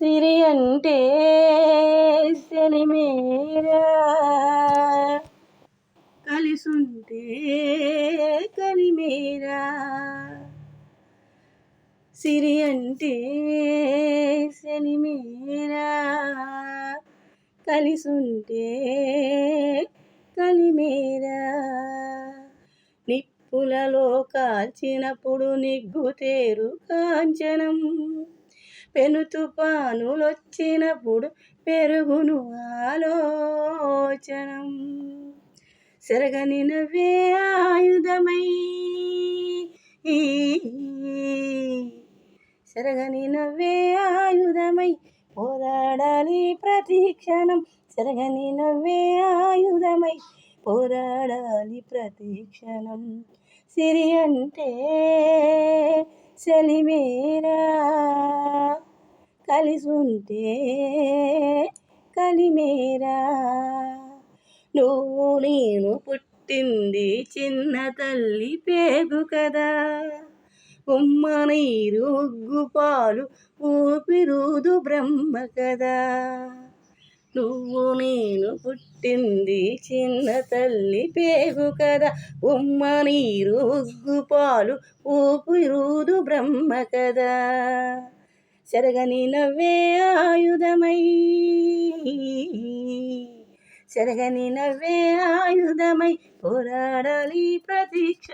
సిరి అంటే సెలిమేరా కలిసుంటే కలిమేరా సిరి అంటే సెలిమేరా కలిసుంటే కలిమేరా నిప్పులలో కాల్చినప్పుడు నిగ్గుతేరు కాంచనం పెను తుఫానులొచ్చినప్పుడు పెరుగును ఆలోచనం సెరగని నవ్వే ఆయుధమై సెరగని నవ్వే ఆయుధమై పోరాడాలి ప్రతి క్షణం సెరగని నవ్వే ఆయుధమై పోరాడాలి ప్రతి క్షణం సిరి అంటే సెలిమేరా కలిసుంటే కలిమేరా నువ్వు నేను పుట్టింది చిన్న తల్లి పేగు కదా ఉమ్మ నీరు ఉగ్గు పాలు ఊపిరుదు బ్రహ్మ కదా నువ్వు నేను పుట్టింది చిన్న తల్లి పేగు కదా ఉమ్మ నీరు ఉగ్గు పాలు ఊపిరుదు బ్రహ్మ కదా సెరగని నవ్వే ఆయుధమై సెరగని నవ్వే ఆయుధమై పోరాడాలి ప్రతీక్ష